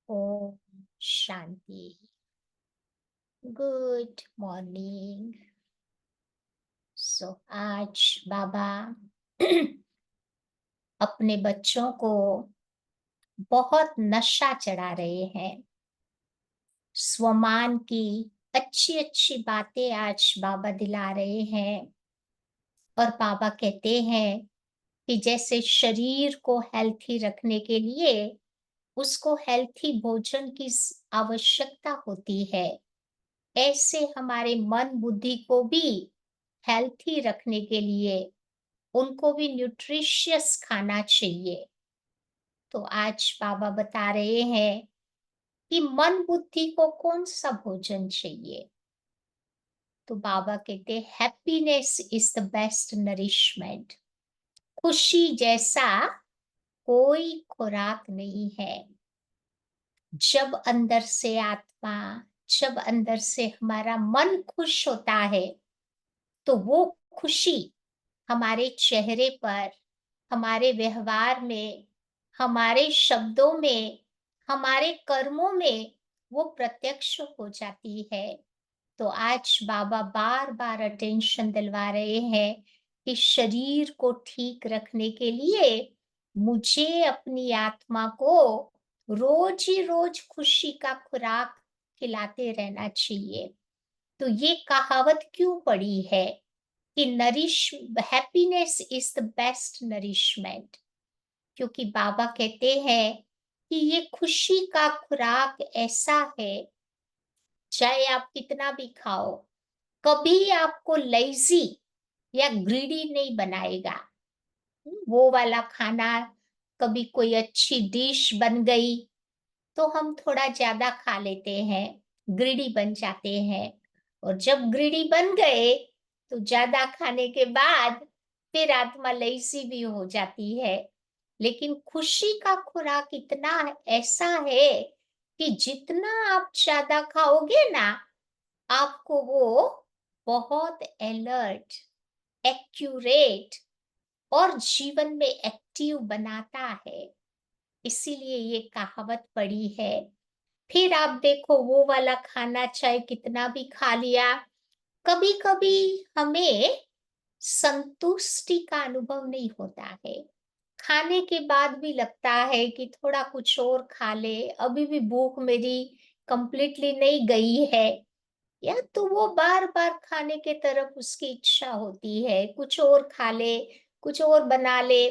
Om Shanti. Good morning. आज बाबा अपने बच्चों को बहुत नशा चढ़ा रहे हैं। स्वमान की अच्छी अच्छी बातें आज बाबा दिला रहे हैं। और बाबा कहते हैं कि जैसे शरीर को हेल्थी रखने के लिए उसको हेल्थी भोजन की आवश्यकता होती है, ऐसे हमारे मन बुद्धि को भी हेल्थी रखने के लिए उनको भी न्यूट्रिशियस खाना चाहिए। तो आज बाबा बता रहे हैं कि मन बुद्धि को कौन सा भोजन चाहिए। तो बाबा कहते हैं happiness is the best nourishment. खुशी जैसा कोई खुराक नहीं है। जब अंदर से आत्मा, जब अंदर से हमारा मन खुश होता है तो वो खुशी हमारे चेहरे पर, हमारे व्यवहार में, हमारे शब्दों में, हमारे कर्मों में वो प्रत्यक्ष हो जाती है। तो आज बाबा बार बार अटेंशन दिलवा रहे हैं कि शरीर को ठीक रखने के लिए मुझे अपनी आत्मा को रोज ही रोज खुशी का खुराक खिलाते रहना चाहिए। तो ये कहावत क्यों पड़ी है कि nourish happiness is the best nourishment? क्योंकि बाबा कहते हैं कि ये खुशी का खुराक ऐसा है, चाहे आप कितना भी खाओ, कभी आपको लेजी या ग्रीडी नहीं बनाएगा। वो वाला खाना, कभी कोई अच्छी डिश बन गई तो हम थोड़ा ज्यादा खा लेते हैं, ग्रीडी बन जाते हैं। और जब ग्रीडी बन गए तो ज्यादा खाने के बाद फिर आत्मा लेजी भी हो जाती है। लेकिन खुशी का खुराक इतना ऐसा है कि जितना आप ज्यादा खाओगे ना, आपको वो बहुत अलर्ट, एक्यूरेट और जीवन में एक्टिव बनाता है। इसीलिए ये कहावत पड़ी है। फिर आप देखो वो वाला खाना चाहे कितना भी खा लिया, कभी कभी हमें संतुष्टि का अनुभव नहीं होता है। खाने के बाद भी लगता है कि थोड़ा कुछ और खा ले, अभी भी भूख मेरी कंप्लीटली नहीं गई है। या तो वो बार बार खाने के तरफ उसकी इच्छा होती है, कुछ और खा ले, कुछ और बना ले।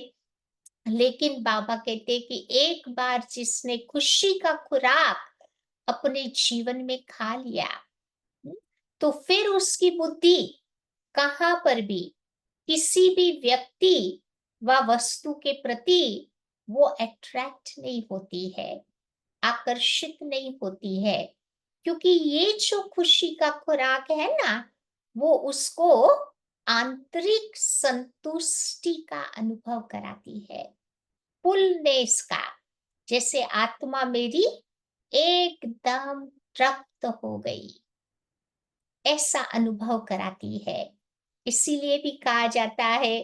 लेकिन बाबा कहते कि एक बार जिसने खुशी का खुराक अपने जीवन में खा लिया, हम्म, तो फिर उसकी बुद्धि कहाँ पर भी किसी भी व्यक्ति व वस्तु के प्रति वो अट्रैक्ट नहीं होती है, आकर्षित नहीं होती है। क्योंकि ये जो खुशी का खुराक है ना, वो उसको आंतरिक संतुष्टि का अनुभव कराती है, फुलनेस का। जैसे आत्मा मेरी एकदम तृप्त हो गई, ऐसा अनुभव कराती है। इसीलिए भी कहा जाता है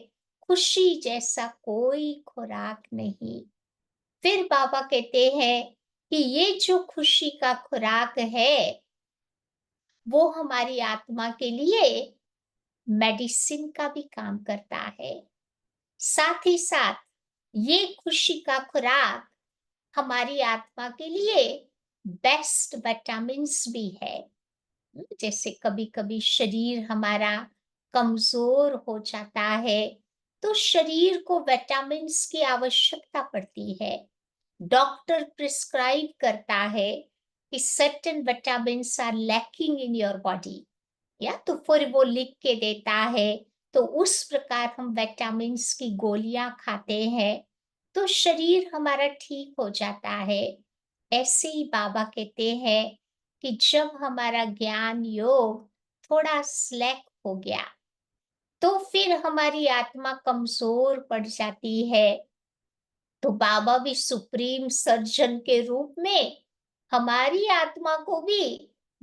खुशी जैसा कोई खुराक नहीं। फिर बाबा कहते हैं कि ये जो खुशी का खुराक है वो हमारी आत्मा के लिए मेडिसिन का भी काम करता है। साथ ही साथ ये खुशी का खुराक हमारी आत्मा के लिए बेस्ट विटामिन्स भी है। जैसे कभी कभी शरीर हमारा कमजोर हो जाता है तो शरीर को विटामिन्स की आवश्यकता पड़ती है। डॉक्टर प्रिस्क्राइब करता है कि certain vitamins are lacking in your body, या तो फिर वो लिख के देता है। तो उस प्रकार हम विटामिन्स की गोलियां खाते हैं तो शरीर हमारा ठीक हो जाता है। ऐसे ही बाबा कहते हैं कि जब हमारा ज्ञान योग थोड़ा स्लैक हो गया तो फिर हमारी आत्मा कमजोर पड़ जाती है। तो बाबा भी सुप्रीम सर्जन के रूप में हमारी आत्मा को भी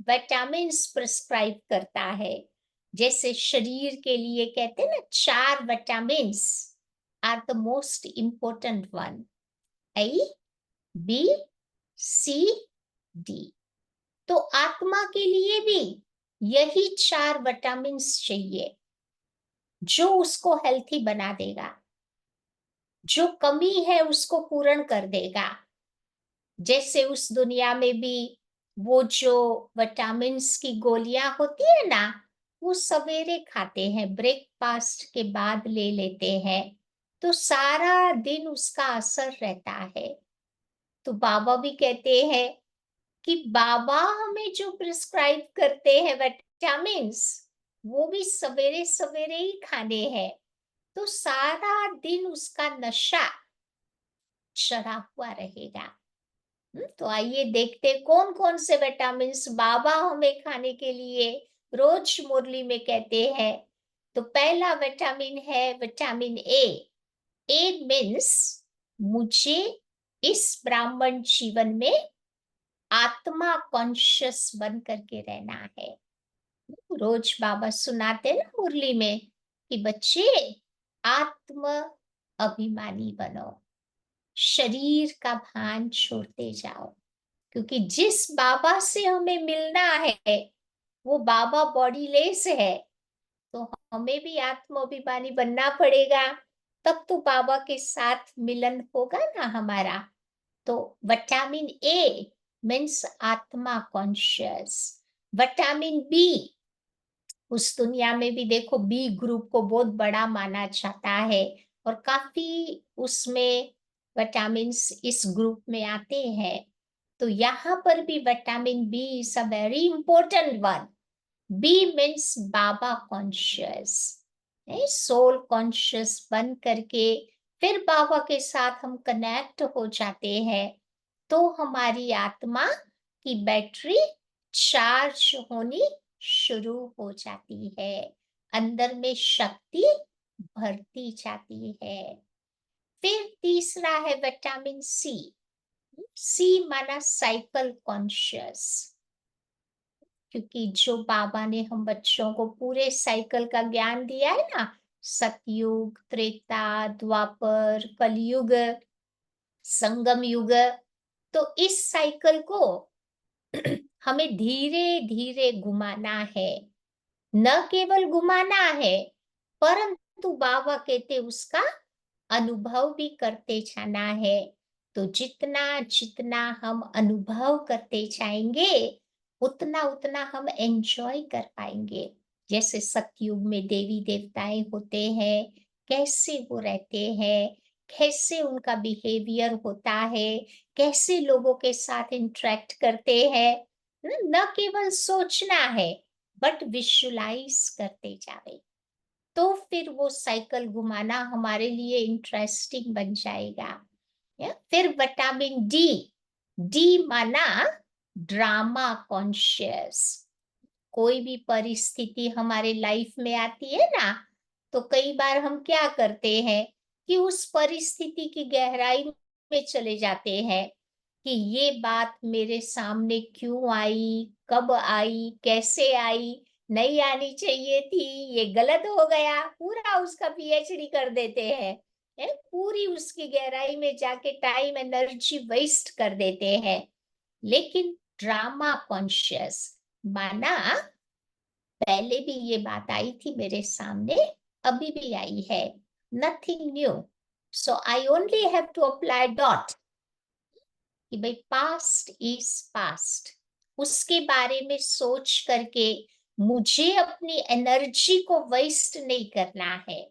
विटामिन्स प्रिस्क्राइब करता है। जैसे शरीर के लिए कहते हैं ना, 4 vitamins are the most important one: A, B, C, D. तो आत्मा के लिए भी यही 4 विटामिन्स चाहिए, जो उसको हेल्थी बना देगा, जो कमी है उसको पूर्ण कर देगा। जैसे उस दुनिया में भी वो जो विटामिन्स की गोलियां होती है ना, वो सवेरे खाते हैं, ब्रेकफास्ट के बाद ले लेते हैं, तो सारा दिन उसका असर रहता है। तो बाबा भी कहते हैं कि बाबा हमें जो प्रिस्क्राइब करते हैं विटामिन्स, वो भी सवेरे सवेरे ही खाने हैं, तो सारा दिन उसका नशा चढ़ा हुआ रहेगा। तो आइए देखते कौन कौन से विटामिन्स बाबा हमें खाने के लिए रोज मुरली में कहते हैं। तो पहला विटामिन है विटामिन ए। ए मीन्स मुझे इस ब्राह्मण जीवन में आत्मा कॉन्शियस बन करके रहना है। रोज बाबा सुनाते ना मुरली में कि बच्चे आत्म अभिमानी बनो, शरीर का भान छोड़ते जाओ, क्योंकि जिस बाबा से हमें मिलना है वो बाबा बॉडीलेस है, तो हमें भी आत्माभिमानी बनना पड़ेगा, तब तो बाबा के साथ मिलन होगा ना हमारा। तो विटामिन ए मीन्स आत्मा कॉन्शियस। विटामिन बी, उस दुनिया में भी देखो बी ग्रुप को बहुत बड़ा माना जाता है, और काफी उसमें विटामिन्स इस ग्रुप में आते हैं। तो यहाँ पर भी vitamin B is a very important one. B means बाबा कॉन्शियस, सोल कॉन्शियस बन करके फिर बाबा के साथ हम कनेक्ट हो जाते हैं, तो हमारी आत्मा की बैटरी चार्ज होनी शुरू हो जाती है, अंदर में शक्ति भरती जाती है। फिर तीसरा है विटामिन सी। सी माना साइकिल कॉन्शियस, क्योंकि जो बाबा ने हम बच्चों को पूरे साइकिल का ज्ञान दिया है ना, सतयुग, त्रेता, द्वापर, कलयुग, संगम युग, तो इस साइकिल को हमें धीरे धीरे घुमाना है। न केवल घुमाना है, परंतु बाबा कहते उसका अनुभव भी करते जाना है। तो जितना जितना हम अनुभव करते जाएंगे, उतना उतना हम एंजॉय कर पाएंगे। जैसे सतयुग में देवी देवताएं होते हैं, कैसे वो रहते हैं, कैसे उनका बिहेवियर होता है, कैसे लोगों के साथ इंटरेक्ट करते हैं। न केवल सोचना है, बट विजुलाइज करते जावे, तो फिर वो साइकिल घुमाना हमारे लिए इंटरेस्टिंग बन जाएगा। फिर विटामिन डी। डी माना ड्रामा कॉन्शियस। कोई भी परिस्थिति हमारे लाइफ में आती है ना, तो कई बार हम क्या करते हैं कि उस परिस्थिति की गहराई में चले जाते हैं कि ये बात मेरे सामने क्यों आई, कब आई, कैसे आई, नहीं आनी चाहिए थी, ये गलत हो गया, पूरा उसका पीएचडी कर देते हैं, पूरी उसकी गहराई में जाके टाइम एनर्जी वेस्ट कर देते हैं। लेकिन ड्रामा कॉन्शियस माना पहले भी ये बात आई थी मेरे सामने, अभी भी आई है, nothing new, so I only have to apply that, कि भाई पास्ट इज पास्ट, उसके बारे में सोच करके मुझे अपनी एनर्जी को वेस्ट नहीं करना है।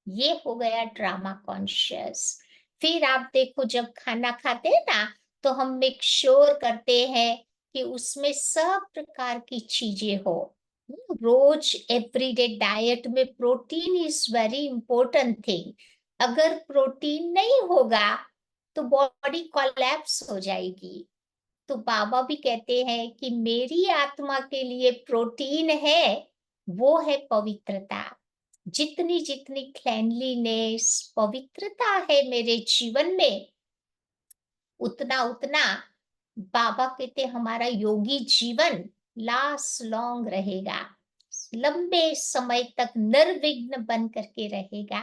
ये हो गया ड्रामा कॉन्शियस। फिर आप देखो जब खाना खाते हैं ना, तो हम मेक श्योर करते हैं कि उसमें सब प्रकार की चीजें हो। रोज एवरीडे डाइट में protein is very important thing. अगर प्रोटीन नहीं होगा तो बॉडी कोलैप्स हो जाएगी। तो बाबा भी कहते हैं कि मेरी आत्मा के लिए प्रोटीन है, वो है पवित्रता। जितनी जितनी क्लेanलीनेस, पवित्रता है मेरे जीवन में, उतना उतना बाबा कहते हमारा योगी जीवन लास्ट लॉन्ग रहेगा, लंबे समय तक निर्विघ्न बन करके रहेगा।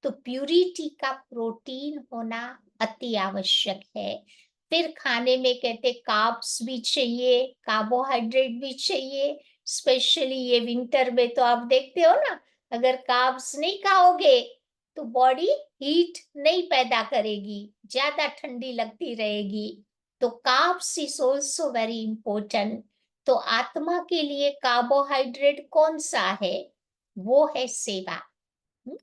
तो प्यूरिटी का प्रोटीन होना अति आवश्यक है। फिर खाने में कहते कार्ब्स भी चाहिए, कार्बोहाइड्रेट भी चाहिए। स्पेशली ये विंटर में तो आप देखते हो ना, अगर कार्ब्स नहीं खाओगे तो बॉडी हीट नहीं पैदा करेगी, ज्यादा ठंडी लगती रहेगी। तो carbs is also very important. तो आत्मा के लिए कार्बोहाइड्रेट कौन सा है? वो है सेवा।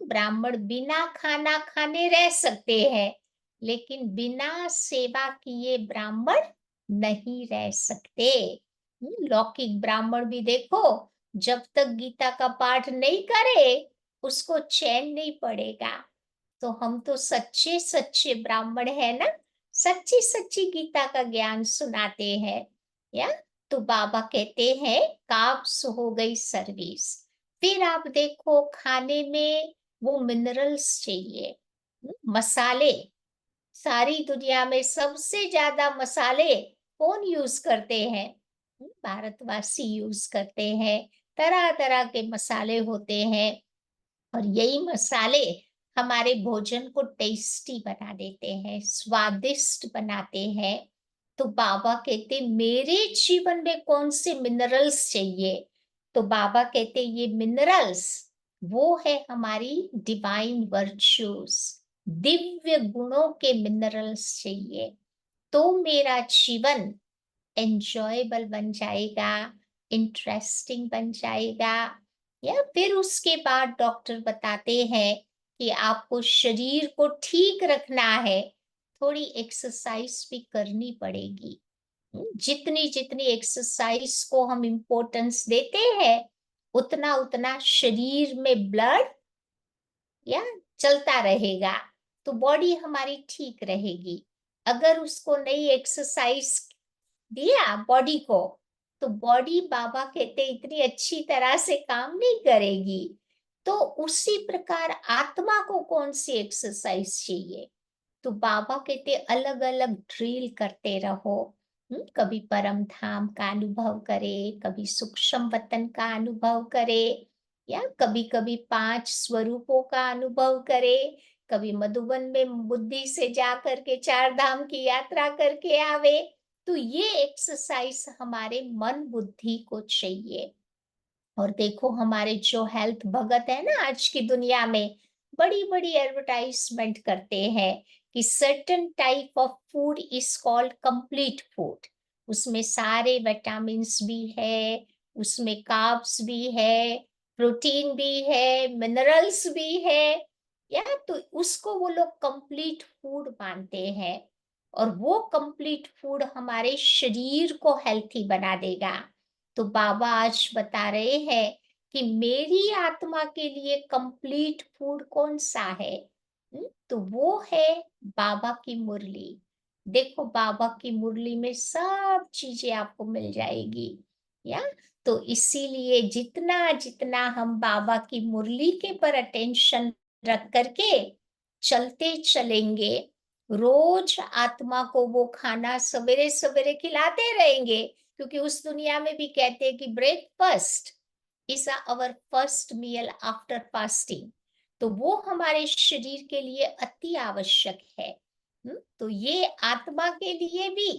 ब्राह्मण बिना खाना खाने रह सकते हैं, लेकिन बिना सेवा किए ब्राह्मण नहीं रह सकते। लौकिक ब्राह्मण भी देखो, जब तक गीता का पाठ नहीं करे उसको चैन नहीं पड़ेगा। तो हम तो सच्चे सच्चे ब्राह्मण है ना, सच्ची सच्ची गीता का ज्ञान सुनाते हैं। या तो बाबा कहते हैं काब्स हो गई सर्विस। फिर आप देखो खाने में वो मिनरल्स चाहिए। मसाले, सारी दुनिया में सबसे ज्यादा मसाले कौन यूज करते हैं? भारतवासी यूज करते हैं। तरह तरह के मसाले होते हैं, और यही मसाले हमारे भोजन को टेस्टी बना देते हैं, स्वादिष्ट बनाते हैं। तो बाबा कहते मेरे जीवन में कौन से मिनरल्स चाहिए? तो बाबा कहते ये मिनरल्स वो है हमारी डिवाइन वर्च्यूज, दिव्य गुणों के मिनरल्स चाहिए। तो मेरा जीवन एंजॉयबल बन जाएगा, इंटरेस्टिंग बन जाएगा। या फिर उसके बाद डॉक्टर बताते हैं कि आपको शरीर को ठीक रखना है, थोड़ी एक्सरसाइज भी करनी पड़ेगी। जितनी जितनी एक्सरसाइज को हम इम्पोर्टेंस देते हैं, उतना उतना शरीर में ब्लड या चलता रहेगा, तो बॉडी हमारी ठीक रहेगी। अगर उसको नई एक्सरसाइज दिया बॉडी को, तो बॉडी बाबा कहते इतनी अच्छी तरह से काम नहीं करेगी। तो उसी प्रकार आत्मा को कौन सी एक्सरसाइज चाहिए? तो बाबा कहते अलग अलग ड्रिल करते रहो। कभी परम धाम का अनुभव करे, कभी सूक्ष्म वतन का अनुभव करे, या कभी कभी 5 स्वरूपों का अनुभव करे, कभी मधुबन में बुद्धि से जा करके 4 धाम की यात्रा करके आवे। तो ये एक्सरसाइज हमारे मन बुद्धि को चाहिए। और देखो हमारे जो हेल्थ भगत है ना आज की दुनिया में, बड़ी बड़ी एडवर्टाइजमेंट करते हैं कि certain type of food is called complete food. उसमें सारे विटामिन्स भी है, उसमें कार्ब्स भी है, प्रोटीन भी है, मिनरल्स भी है। या तो उसको वो लोग कंप्लीट फूड मानते हैं, और वो कंप्लीट फूड हमारे शरीर को हेल्थी बना देगा। तो बाबा आज बता रहे हैं कि मेरी आत्मा के लिए कंप्लीट फूड कौन सा है? तो वो है बाबा की मुरली। देखो बाबा की मुरली में सब चीजें आपको मिल जाएगी। या तो इसीलिए जितना जितना हम बाबा की मुरली के पर अटेंशन रख करके चलते चलेंगे, रोज आत्मा को वो खाना सवेरे सवेरे खिलाते रहेंगे। क्योंकि उस दुनिया में भी कहते हैं कि breakfast is our first meal after fasting. तो वो हमारे शरीर के लिए अति आवश्यक है। तो ये आत्मा के लिए भी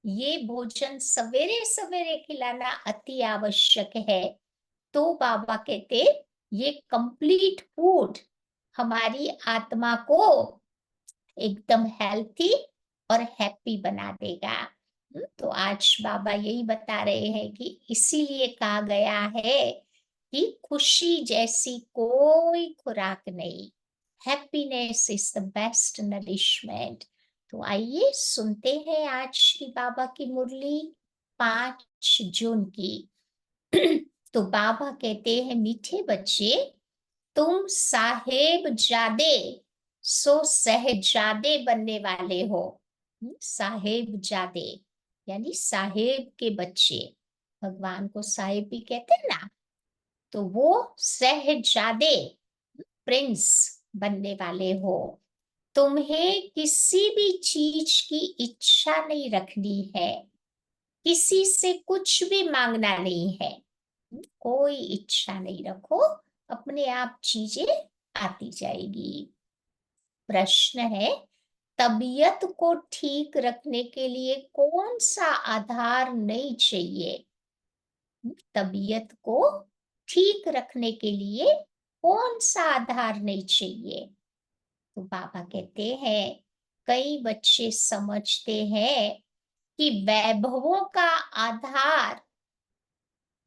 ये भोजन सवेरे सवेरे खिलाना अति आवश्यक है। तो बाबा कहते ये कंप्लीट फूड हमारी आत्मा को एकदम हेल्थी और हैप्पी बना देगा। तो आज बाबा यही बता रहे हैं कि इसीलिए कहा गया है कि खुशी जैसी कोई खुराक नहीं। Happiness is the best nourishment. तो आइए सुनते हैं आज की बाबा की मुरली, 5 जून की। तो बाबा कहते हैं मीठे बच्चे, तुम साहेब जादे सो सहजादे बनने वाले हो। साहेब जादे यानी साहेब के बच्चे, भगवान को साहेब भी कहते हैं ना। तो वो सहजादे प्रिंस बनने वाले हो। तुम्हें किसी भी चीज की इच्छा नहीं रखनी है, किसी से कुछ भी मांगना नहीं है। कोई इच्छा नहीं रखो, अपने आप चीजें आती जाएगी। प्रश्न है तबीयत को ठीक रखने के लिए कौन सा आधार नहीं चाहिए? तबीयत को ठीक रखने के लिए कौन सा आधार नहीं चाहिए? तो बाबा कहते हैं, कई बच्चे समझते हैं कि वैभवों का आधार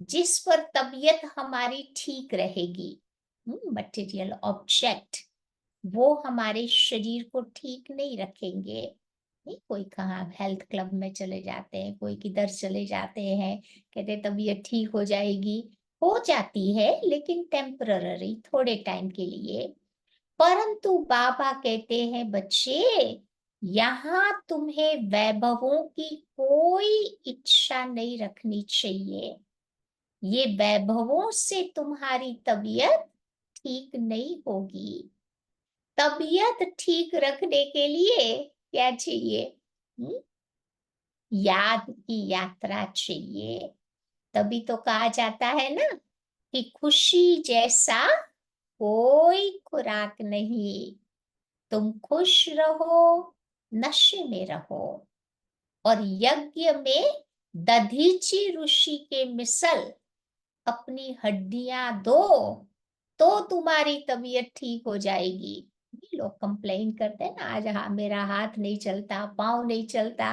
जिस पर तबीयत हमारी ठीक रहेगी, मटेरियल ऑब्जेक्ट, वो हमारे शरीर को ठीक नहीं रखेंगे। नहीं, कोई कहाँ हेल्थ क्लब में चले जाते हैं, कोई किधर चले जाते हैं, कहते हैं तबीयत ठीक हो जाएगी। हो जाती है, लेकिन टेम्पररी, थोड़े टाइम के लिए। परंतु बाबा कहते हैं, बच्चे, यहाँ तुम्हें वैभवों की कोई इच्छा नहीं रखनी चाहिए। ये वैभवों से तुम्हारी तबीयत ठीक नहीं होगी। तबीयत ठीक रखने के लिए क्या चाहिए? हम्म? याद की यात्रा चाहिए। तभी तो कहा जाता है ना कि खुशी जैसा कोई खुराक नहीं। तुम खुश रहो, नशे में रहो, और यज्ञ में दधीची ऋषि के मिसल अपनी हड्डियां दो, तो तुम्हारी तबीयत ठीक हो जाएगी। लोग कंप्लेन करते हैं ना, आज मेरा हाथ नहीं चलता, पाँव नहीं चलता,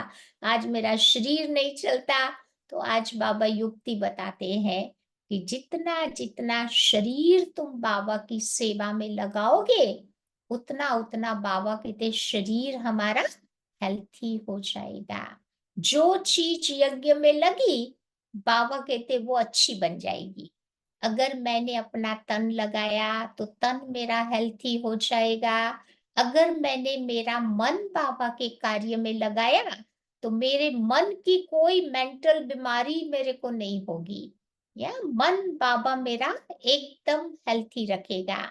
आज मेरा शरीर नहीं चलता। तो आज बाबा युक्ति बताते हैं कि जितना जितना शरीर तुम बाबा की सेवा में लगाओगे, उतना उतना बाबा कहते शरीर हमारा हेल्थी हो जाएगा। जो चीज यज्ञ में लगी, बाबा कहते वो अच्छी बन जाएगी। अगर मैंने अपना तन लगाया तो तन मेरा हेल्थी हो जाएगा। अगर मैंने मेरा मन बाबा के कार्य में लगाया तो मेरे मन की कोई मेंटल बीमारी मेरे को नहीं होगी। या मन बाबा मेरा एकदम हेल्थी रखेगा।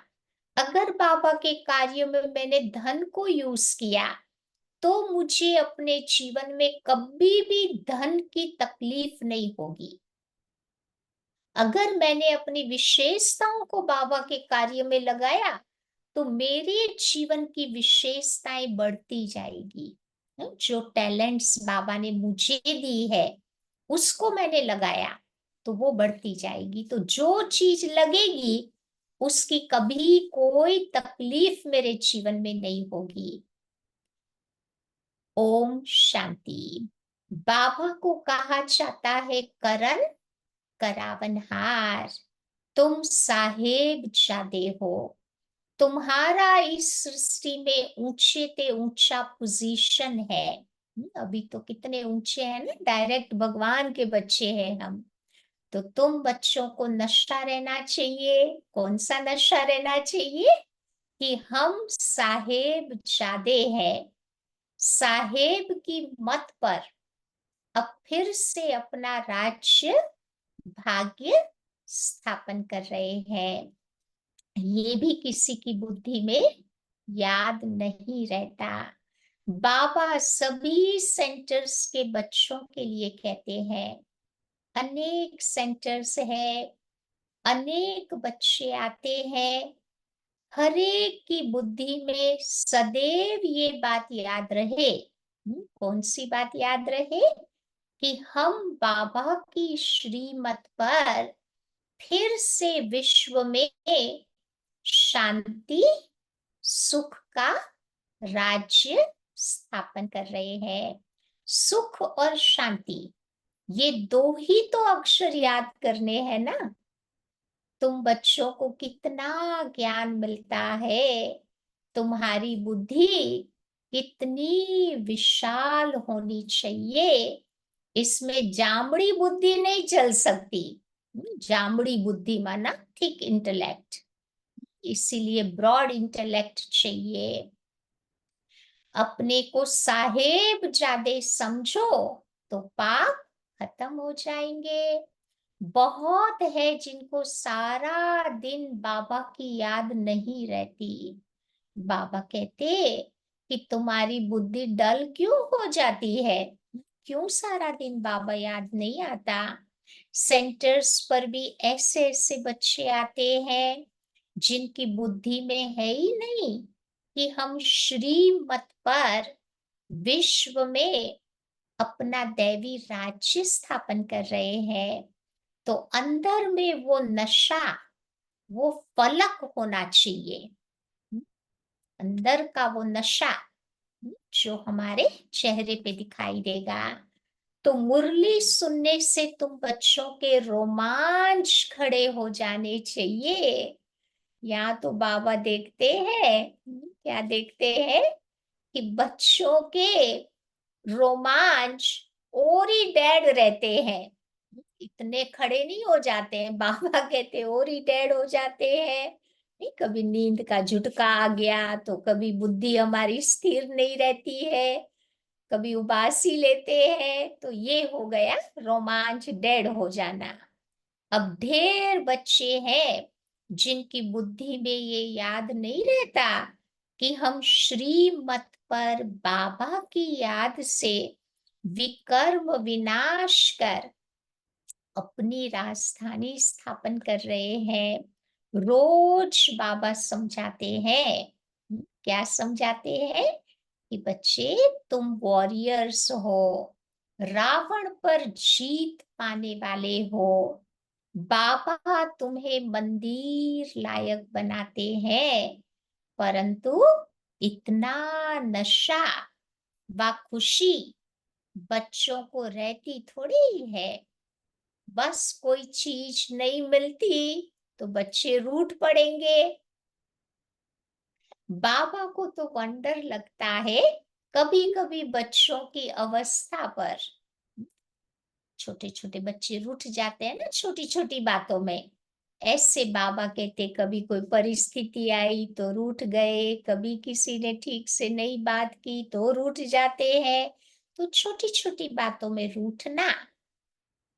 अगर बाबा के कार्य में मैंने धन को यूज किया तो मुझे अपने जीवन में कभी भी धन की तकलीफ नहीं होगी। अगर मैंने अपनी विशेषताओं को बाबा के कार्य में लगाया तो मेरे जीवन की विशेषताएं बढ़ती जाएगी। जो टैलेंट्स बाबा ने मुझे दी है, उसको मैंने लगाया तो वो बढ़ती जाएगी। तो जो चीज लगेगी उसकी कभी कोई तकलीफ मेरे जीवन में नहीं होगी। ओम शांति। बाबा को कहा जाता है करण करावनहार। तुम साहेब जादे हो। तुम्हारा इस सृष्टि में ऊंचे ते ऊंचा पोजीशन है। अभी तो कितने ऊंचे हैं ना, डायरेक्ट भगवान के बच्चे हैं हम। तो तुम बच्चों को नशा रहना चाहिए। कौन सा नशा रहना चाहिए? कि हम साहेब जादे हैं। साहेब की मत पर अब फिर से अपना राज्य भाग्य स्थापन कर रहे हैं। ये भी किसी की बुद्धि में याद नहीं रहता। बाबा सभी सेंटर्स के बच्चों के लिए कहते हैं, अनेक सेंटर्स है, अनेक बच्चे आते हैं। हर एक की बुद्धि में सदैव ये बात याद रहे। कौन सी बात याद रहे? कि हम बाबा की श्रीमत पर फिर से विश्व में शांति सुख का राज्य स्थापन कर रहे हैं। सुख और शांति, ये दो ही तो अक्षर याद करने हैं ना। तुम बच्चों को कितना ज्ञान मिलता है। तुम्हारी बुद्धि कितनी विशाल होनी चाहिए। इसमें जामड़ी बुद्धि नहीं चल सकती। जामड़ी बुद्धि माना थिक इंटेलेक्ट, इसीलिए ब्रॉड इंटेलेक्ट चाहिए। अपने को साहेब जादे समझो तो पाप खत्म हो जाएंगे। बहुत है जिनको सारा दिन बाबा की याद नहीं रहती। बाबा कहते कि तुम्हारी बुद्धि डल क्यों हो जाती है? क्यों सारा दिन बाबा याद नहीं आता? सेंटर्स पर भी ऐसे ऐसे बच्चे आते हैं जिनकी बुद्धि में है ही नहीं कि हम श्रीमत पर विश्व में अपना दैवी राज्य स्थापन कर रहे हैं, तो अंदर में वो नशा, वो फलक होना चाहिए। हुँ, अंदर का वो नशा, जो हमारे चेहरे पे दिखाई देगा। तो मुरली सुनने से तुम बच्चों के रोमांच खड़े हो जाने चाहिए। यहाँ तो बाबा देखते हैं, क्या देखते हैं कि बच्चों के रोमांच और ही डेड रहते हैं। इतने खड़े नहीं हो जाते हैं, बाबा कहते और ही डेड हो जाते हैं। नहीं, कभी नींद का झुटका आ गया तो कभी बुद्धि हमारी स्थिर नहीं रहती है, कभी उबासी लेते हैं, तो ये हो गया रोमांच, डेड हो जाना। अब ढेर बच्चे हैं जिनकी बुद्धि में ये याद नहीं रहता कि हम श्रीमत पर बाबा की याद से विकर्म विनाश कर अपनी राजधानी स्थापन कर रहे हैं। रोज बाबा समझाते हैं। क्या समझाते हैं? कि बच्चे, तुम वॉरियर्स हो, रावण पर जीत पाने वाले हो। बाबा तुम्हें मंदिर लायक बनाते हैं, परंतु इतना नशा व खुशी बच्चों को रहती थोड़ी है। बस कोई चीज नहीं मिलती तो बच्चे रूठ पड़ेंगे। बाबा को तो वंडर लगता है कभी कभी बच्चों की अवस्था पर। छोटे छोटे बच्चे रूठ जाते हैं ना छोटी छोटी बातों में। ऐसे बाबा कहते कभी कोई परिस्थिति आई तो रूठ गए, कभी किसी ने ठीक से नहीं बात की तो रूठ जाते हैं। तो छोटी छोटी बातों में रूठना,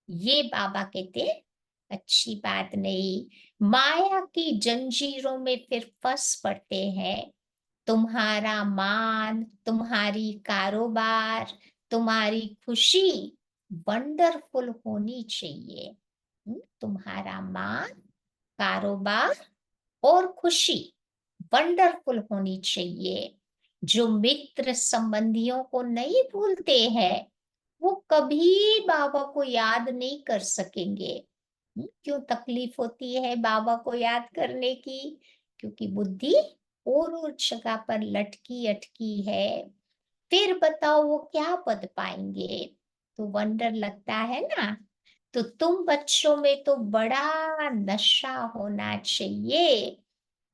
ये बाबा कहते अच्छी बात नहीं। माया की जंजीरों में फिर फंस पड़ते हैं। तुम्हारा मान, तुम्हारी कारोबार, तुम्हारी खुशी वंडरफुल होनी चाहिए। तुम्हारा मान, कारोबार और खुशी वंडरफुल होनी चाहिए। जो मित्र संबंधियों को नहीं भूलते हैं, वो कभी बाबा को याद नहीं कर सकेंगे। क्यों तकलीफ होती है बाबा को याद करने की? क्योंकि बुद्धि और जगह पर लटकी अटकी है। फिर बताओ वो क्या पद पाएंगे? तो वंडर लगता है ना। तो तुम बच्चों में तो बड़ा नशा होना चाहिए।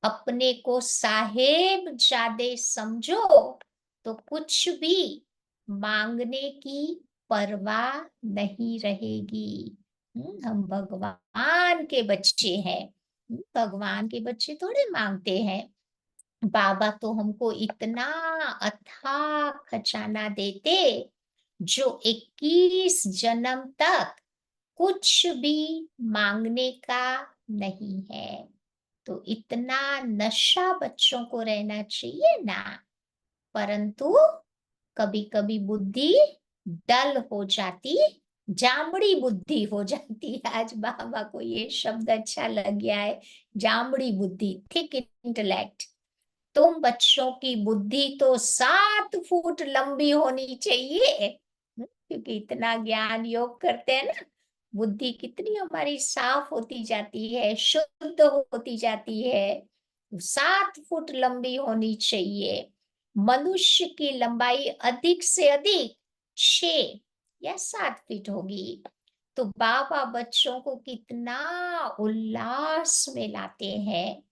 अपने को साहेब जादे समझो तो कुछ भी मांगने की परवाह नहीं रहेगी। हम भगवान के बच्चे हैं। भगवान के बच्चे थोड़े मांगते हैं। बाबा तो हमको इतना अथाह खजाना देते, जो 21 जन्म तक कुछ भी मांगने का नहीं है। तो इतना नशा बच्चों को रहना चाहिए ना। परंतु कभी कभी बुद्धि डल हो जाती, जामड़ी बुद्धि हो जाती। आज बाबा को ये शब्द अच्छा लग गया है, जामड़ी बुद्धि, थिक इंटेलेक्ट। तुम बच्चों की बुद्धि तो 7 फुट लंबी होनी चाहिए। क्योंकि इतना ज्ञान योग करते हैं ना, बुद्धि कितनी हमारी साफ होती जाती है, शुद्ध होती जाती है। 7 फुट लंबी होनी चाहिए। मनुष्य की लंबाई अधिक से अधिक 6 या 7 फीट होगी। तो बाबा बच्चों को कितना उल्लास में लाते हैं।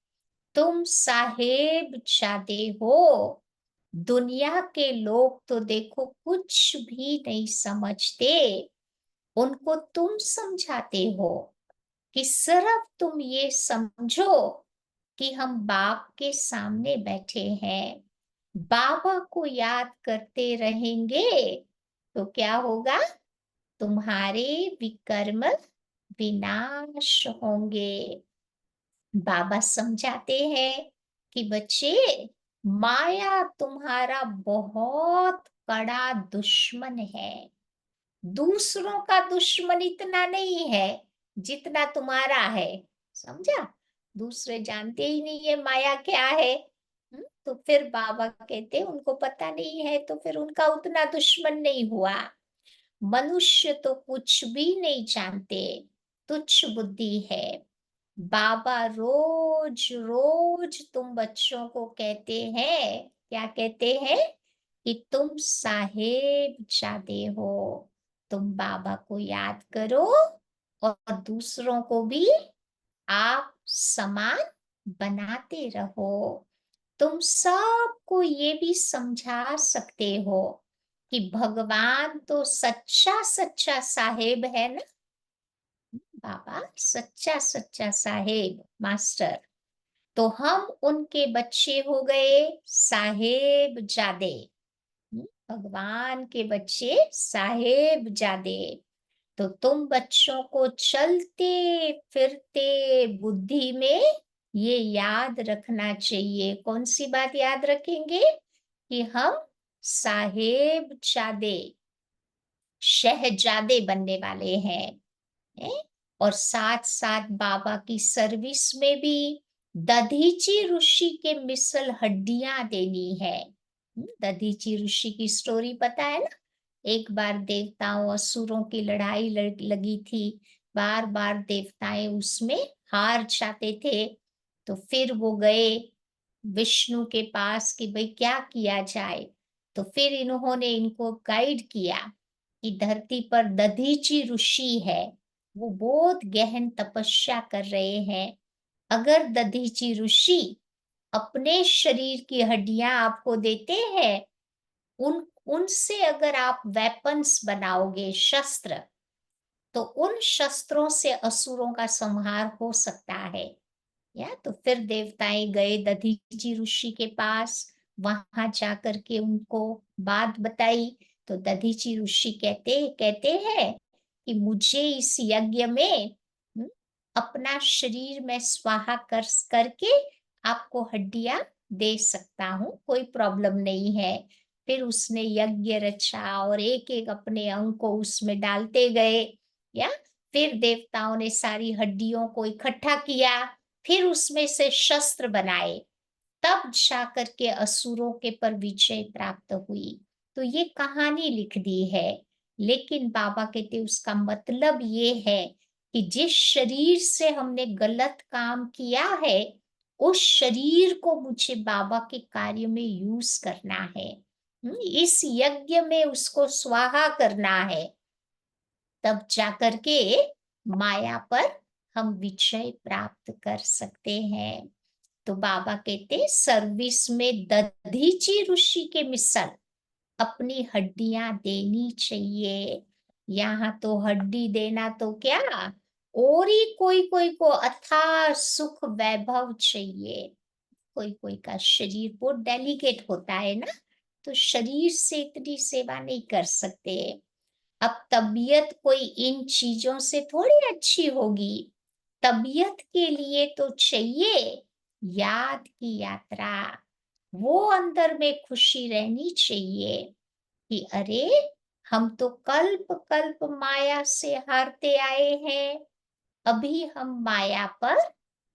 तुम साहेब जादे हो। दुनिया के लोग तो देखो कुछ भी नहीं समझते, उनको तुम समझाते हो। कि सिर्फ तुम ये समझो कि हम बाप के सामने बैठे हैं, बाबा को याद करते रहेंगे तो क्या होगा? तुम्हारे विकर्म विनाश होंगे। बाबा समझाते हैं कि बच्चे, माया तुम्हारा बहुत बड़ा दुश्मन है। दूसरों का दुश्मन इतना नहीं है जितना तुम्हारा है। समझा? दूसरे जानते ही नहीं है माया क्या है। तो फिर बाबा कहते उनको पता नहीं है, तो फिर उनका उतना दुश्मन नहीं हुआ। मनुष्य तो कुछ भी नहीं जानते, तुच्छ बुद्धि है। बाबा रोज रोज तुम बच्चों को कहते हैं, क्या कहते हैं? कि तुम साहेब जादे हो, तुम बाबा को याद करो और दूसरों को भी आप समान बनाते रहो। तुम सबको ये भी समझा सकते हो कि भगवान तो सच्चा सच्चा साहेब है ना। बाबा सच्चा सच्चा साहेब मास्टर, तो हम उनके बच्चे हो गए साहेब जादे। भगवान के बच्चे साहेब जादे। तो तुम बच्चों को चलते फिरते बुद्धि में ये याद रखना चाहिए। कौन सी बात याद रखेंगे? कि हम साहेब जादे, शहजादे बनने वाले हैं, हैं? और साथ साथ बाबा की सर्विस में भी दधीची ऋषि के मिसल हड्डियां देनी है। दधीची ऋषि की स्टोरी पता है ना? एक बार देवताओं असुरों की लड़ाई लगी थी, बार बार देवताएं उसमें हार जाते थे। तो फिर वो गए विष्णु के पास कि भाई क्या किया जाए। तो फिर इन्होंने इनको गाइड किया कि धरती पर दधीची ऋषि है, वो बहुत गहन तपस्या कर रहे हैं। अगर दधीची ऋषि अपने शरीर की हड्डियां आपको देते हैं, उन उनसे अगर आप वेपन्स बनाओगे, शस्त्र, तो उन शस्त्रों से असुरों का संहार हो सकता है। या तो फिर देवताएं गए दधीची ऋषि के पास, वहां जाकर के उनको बात बताई। तो दधीची ऋषि कहते कहते हैं कि मुझे इस यज्ञ में हम्म, अपना शरीर में स्वाहा करके आपको हड्डियां दे सकता हूँ, कोई प्रॉब्लम नहीं है। फिर उसने यज्ञ रचा और एक एक अपने अंग को उसमें डालते गए। या फिर देवताओं ने सारी हड्डियों को इकट्ठा किया, फिर उसमें से शस्त्र बनाए, तब जाकर के असुरों के पर विजय प्राप्त हुई। तो ये कहानी लिख दी है, लेकिन बाबा कहते उसका मतलब ये है कि जिस शरीर से हमने गलत काम किया है, उस शरीर को मुझे बाबा के कार्य में यूज करना है। इस यज्ञ में उसको स्वाहा करना है, तब जाकर के माया पर हम विजय प्राप्त कर सकते हैं। तो बाबा कहते सर्विस में दधीची ऋषि के मिसल अपनी हड्डियां देनी चाहिए। यहाँ तो हड्डी देना तो क्या, और ही कोई कोई को अथाह सुख वैभव चाहिए। कोई कोई का शरीर बहुत डेलिकेट होता है ना, तो शरीर से इतनी सेवा नहीं कर सकते। अब तबीयत कोई इन चीजों से थोड़ी अच्छी होगी। तबीयत के लिए तो चाहिए याद की यात्रा, वो अंदर में खुशी रहनी चाहिए कि अरे हम तो कल्प कल्प माया से हारते आए हैं, अभी हम माया पर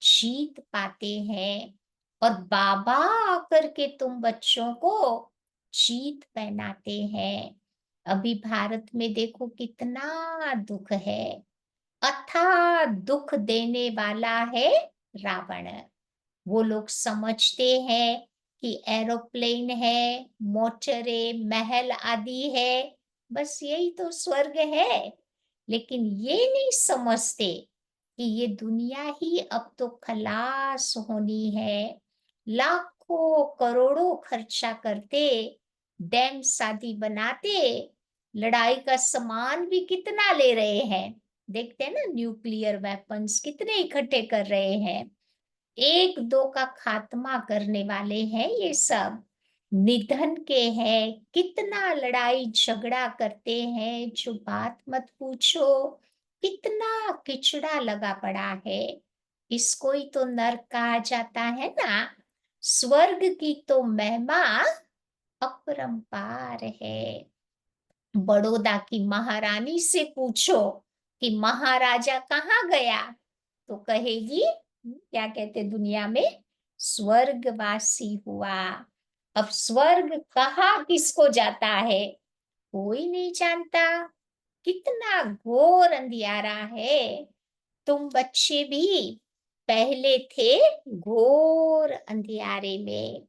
जीत पाते हैं। और बाबा आकर के तुम बच्चों को जीत पहनाते हैं। अभी भारत में देखो कितना दुख है, अथाह दुख देने वाला है रावण। वो लोग समझते हैं कि एरोप्लेन है, मोटरें, महल आदि है, बस यही तो स्वर्ग है। लेकिन ये नहीं समझते कि ये दुनिया ही अब तो खलास होनी है। लाखों करोड़ों खर्चा करते, डैम शादी बनाते, लड़ाई का सामान भी कितना ले रहे हैं। देखते हैं ना, न्यूक्लियर वेपन्स कितने इकट्ठे कर रहे हैं। एक दो का खात्मा करने वाले हैं ये सब, निधन के हैं, कितना लड़ाई झगड़ा करते हैं जो बात मत पूछो। कितना किचड़ा लगा पड़ा है। इसको ही तो नर्क कहा जाता है ना। स्वर्ग की तो महिमा अपरंपार है। बड़ौदा की महारानी से पूछो कि महाराजा कहाँ गया, तो कहेगी क्या कहते दुनिया में, स्वर्गवासी हुआ। अब स्वर्ग कहाँ किसको जाता है, कोई नहीं जानता। कितना घोर अंधियारा है। तुम बच्चे भी पहले थे घोर अंधियारे में।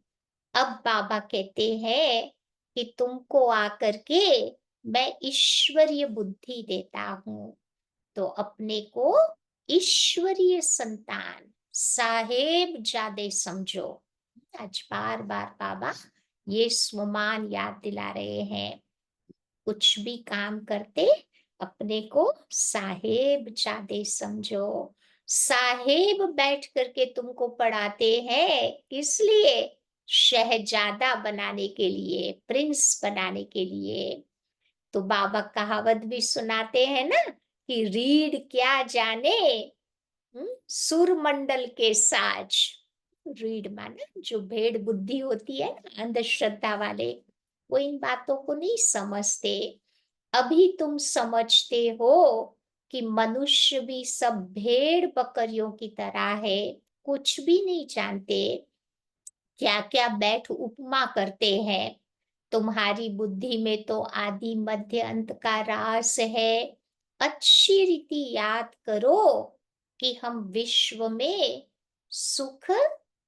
अब बाबा कहते हैं कि तुमको आकर के मैं ईश्वरीय बुद्धि देता हूँ, तो अपने को ईश्वरीय संतान, साहेब जादे समझो। आज बार बार बाबा ये स्वमान याद दिला रहे हैं। कुछ भी काम करते अपने को साहेब जादे समझो। साहेब बैठ करके तुमको पढ़ाते हैं, किस लिए? शहजादा बनाने के लिए, प्रिंस बनाने के लिए। तो बाबा कहावत भी सुनाते हैं ना कि रीढ़ क्या जाने, सुरमंडल के साज। रीढ़ माने जो भेड़ बुद्धि होती है ना, अंधश्रद्धा वाले, वो इन बातों को नहीं समझते। अभी तुम समझते हो कि मनुष्य भी सब भेड़ बकरियों की तरह है, कुछ भी नहीं जानते। क्या क्या बैठ उपमा करते हैं। तुम्हारी बुद्धि में तो आदि मध्य अंत का रास है। अच्छी रीति याद करो कि हम विश्व में सुख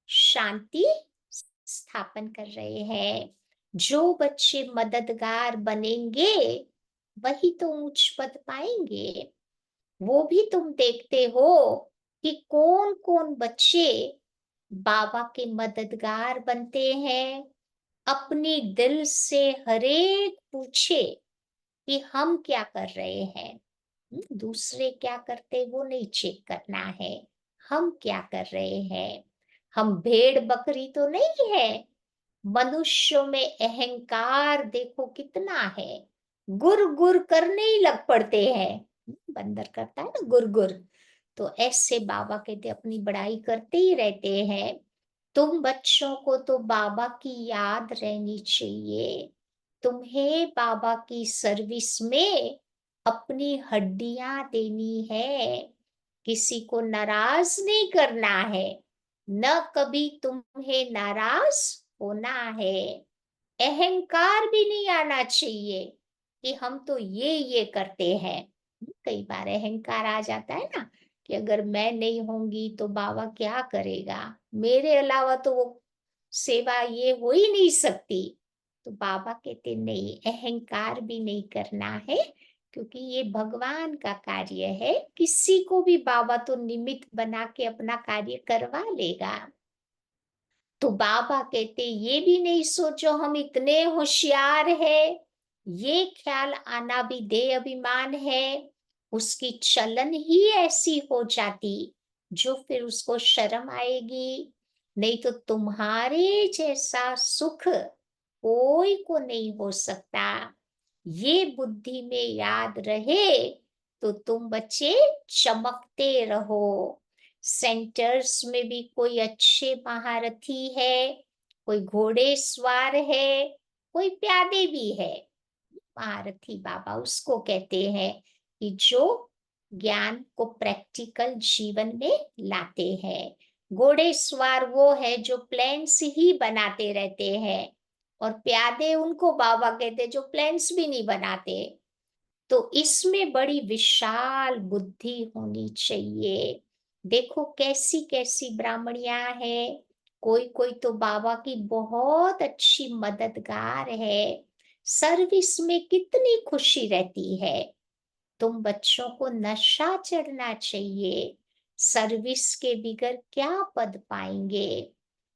शांति स्थापन कर रहे हैं। जो बच्चे मददगार बनेंगे वही तो उच्च पद पाएंगे। वो भी तुम देखते हो कि कौन कौन बच्चे बाबा के मददगार बनते हैं। अपनी दिल से हरेक पूछे कि हम क्या कर रहे हैं। दूसरे क्या करते वो नहीं चेक करना है, हम क्या कर रहे हैं। हम भेड़ बकरी तो नहीं है। मनुष्यों में अहंकार देखो कितना है। गुर गुर करने ही लग पड़ते हैं। बंदर करता है ना गुर गुर, तो ऐसे बाबा कहते अपनी बड़ाई करते ही रहते हैं। तुम बच्चों को तो बाबा की याद रहनी चाहिए। तुम्हें बाबा की सर्विस में अपनी हड्डियां देनी है। किसी को नाराज नहीं करना है, न कभी तुम्हें नाराज होना है। अहंकार भी नहीं आना चाहिए कि हम तो ये करते हैं। कई बार अहंकार आ जाता है ना कि अगर मैं नहीं होंगी तो बाबा क्या करेगा, मेरे अलावा तो वो सेवा ये हो ही नहीं सकती। तो बाबा कहते नहीं, अहंकार भी नहीं करना है, क्योंकि ये भगवान का कार्य है। किसी को भी बाबा तो निमित्त बना के अपना कार्य करवा लेगा। तो बाबा कहते ये भी नहीं सोचो हम इतने होशियार है। ये ख्याल आना भी देह अभिमान है। उसकी चलन ही ऐसी हो जाती जो फिर उसको शर्म आएगी। नहीं तो तुम्हारे जैसा सुख कोई को नहीं हो सकता। ये बुद्धि में याद रहे तो तुम बच्चे चमकते रहो। सेंटर्स में भी कोई अच्छे महारथी है, कोई घोड़े सवार है, कोई प्यादे भी है। महारथी बाबा उसको कहते हैं कि जो ज्ञान को प्रैक्टिकल जीवन में लाते हैं। घोड़े सवार वो है जो प्लेन्स ही बनाते रहते हैं, और प्यादे उनको बाबा कहते जो प्लेन्स भी नहीं बनाते। तो इसमें बड़ी विशाल बुद्धि होनी चाहिए। देखो कैसी कैसी ब्राह्मणियां हैं। कोई कोई तो बाबा की बहुत अच्छी मददगार है। सर्विस में कितनी खुशी रहती है। तुम बच्चों को नशा चढ़ना चाहिए। सर्विस के बिगर क्या पद पाएंगे।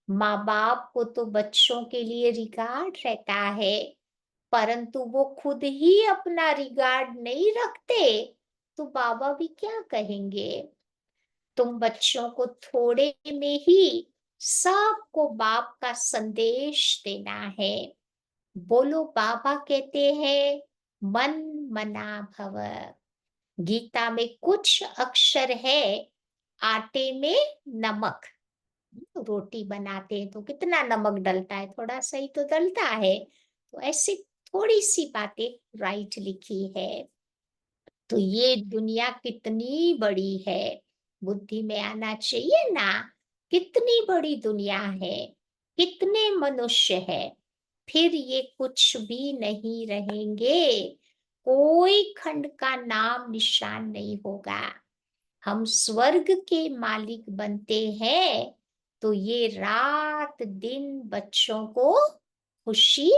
माँ बाप को तो बच्चों के लिए रिगार्ड रहता है, परंतु वो खुद ही अपना रिगार्ड नहीं रखते तो बाबा भी क्या कहेंगे। तुम बच्चों को थोड़े में ही सबको बाप का संदेश देना है। बोलो बाबा कहते हैं मन मना भव। गीता में कुछ अक्षर है, आटे में नमक। रोटी बनाते हैं तो कितना नमक डलता है, थोड़ा सा ही तो डलता है। तो ऐसी थोड़ी सी बातें राइट लिखी है। तो ये दुनिया कितनी बड़ी है, बुद्धि में आना चाहिए ना कितनी बड़ी दुनिया है, कितने मनुष्य है, फिर ये कुछ भी नहीं रहेंगे, कोई खंड का नाम निशान नहीं होगा। हम स्वर्ग के मालिक बनते हैं, तो ये रात दिन बच्चों को खुशी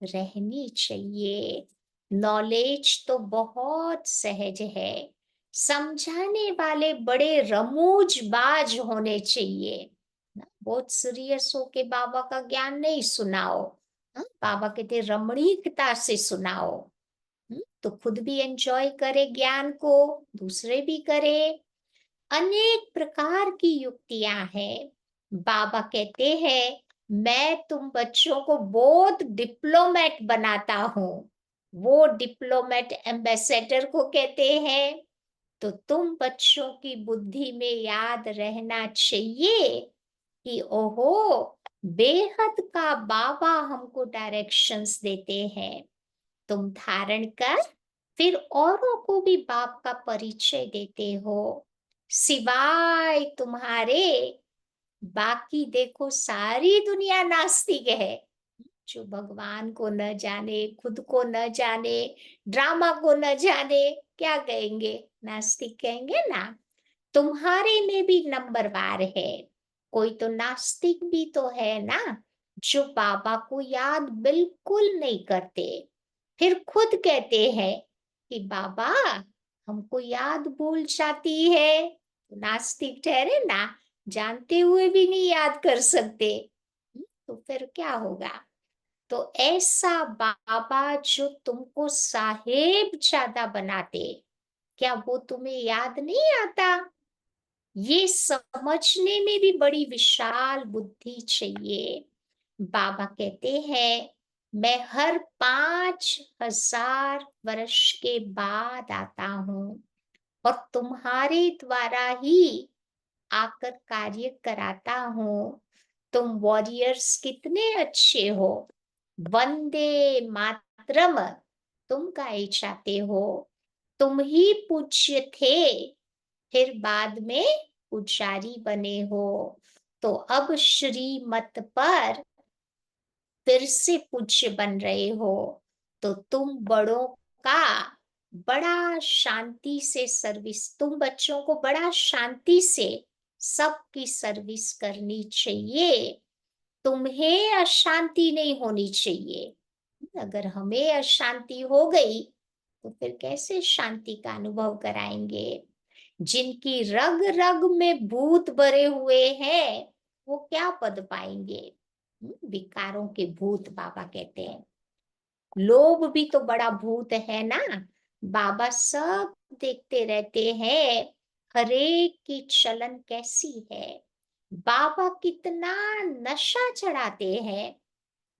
रहनी चाहिए। नॉलेज तो बहुत सहज है, समझाने वाले बड़े रमूजबाज होने चाहिए ना। बहुत सीरियस होके बाबा का ज्ञान नहीं सुनाओ। हाँ, बाबा कहते रमणीकता से सुनाओ। तो खुद भी एंजॉय करे ज्ञान को, दूसरे भी करे। अनेक प्रकार की युक्तियां हैं। बाबा कहते हैं मैं तुम बच्चों को बहुत डिप्लोमेट बनाता हूँ। वो डिप्लोमेट एम्बेसडर को कहते हैं। तो तुम बच्चों की बुद्धि में याद रहना चाहिए कि ओहो, बेहद का बाबा हमको डायरेक्शंस देते हैं। तुम धारण कर फिर औरों को भी बाप का परिचय देते हो। सिवाय तुम्हारे बाकी देखो सारी दुनिया नास्तिक है। जो भगवान को न जाने, खुद को न जाने, ड्रामा को न जाने, क्या कहेंगे? नास्तिक कहेंगे ना। तुम्हारे में भी नंबरवार है। कोई तो नास्तिक भी तो है ना, जो बाबा को याद बिल्कुल नहीं करते, फिर खुद कहते हैं कि बाबा हमको याद भूल जाती है। तो नास्तिक ठहरे ना, जानते हुए भी नहीं याद कर सकते। तो फिर क्या होगा? तो ऐसा बाबा जो तुमको साहेब ज्यादा बनाते, क्या वो तुम्हें याद नहीं आता? ये समझने में भी बड़ी विशाल बुद्धि चाहिए। बाबा कहते हैं मैं हर 5,000 वर्ष के बाद आता हूँ और तुम्हारे द्वारा ही आकर कार्य कराता हूँ। तुम वॉरियर्स कितने अच्छे हो, वंदे मातरम तुम गाए जाते हो। तुम ही पूज्य थे, फिर बाद में पुजारी बने हो। तो अब श्रीमत पर फिर से पूज्य बन रहे हो। तो तुम बड़ों का बड़ा शांति से सर्विस, तुम बच्चों को बड़ा शांति से सबकी सर्विस करनी चाहिए। तुम्हें अशांति नहीं होनी चाहिए। अगर हमें अशांति हो गई तो फिर कैसे शांति का अनुभव कराएंगे? जिनकी रग रग में भूत भरे हुए हैं, वो क्या पद पाएंगे? विकारों के भूत बाबा कहते हैं। लोभ भी तो बड़ा भूत है ना। बाबा सब देखते रहते हैं, हरेक की चलन कैसी है। बाबा कितना नशा चढ़ाते हैं,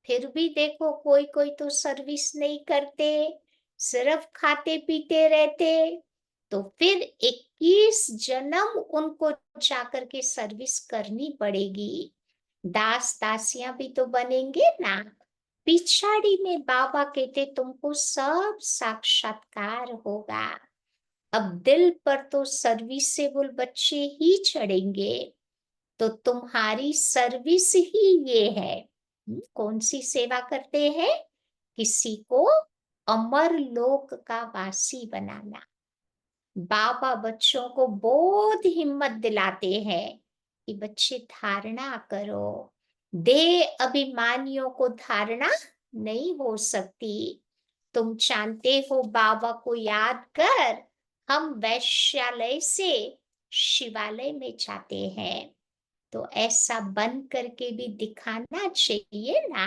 फिर भी देखो कोई कोई तो सर्विस नहीं करते, सिर्फ खाते पीते रहते। तो फिर 21 जन्म उनको जाकर के सर्विस करनी पड़ेगी। दास दासियां भी तो बनेंगे ना। पिछाड़ी में बाबा कहते तुमको सब साक्षात्कार होगा। अब दिल पर तो सर्विसेबल बच्चे ही चढ़ेंगे। तो तुम्हारी सर्विस ही ये है। कौन सी सेवा करते हैं? किसी को अमर लोक का वासी बनाना। बाबा बच्चों को बहुत हिम्मत दिलाते हैं कि बच्चे धारणा करो। देह अभिमानियों को धारणा नहीं हो सकती। तुम जानते हो बाबा को याद कर हम वैश्यालय से शिवालय में जाते हैं। तो ऐसा बन करके भी दिखाना चाहिए ना।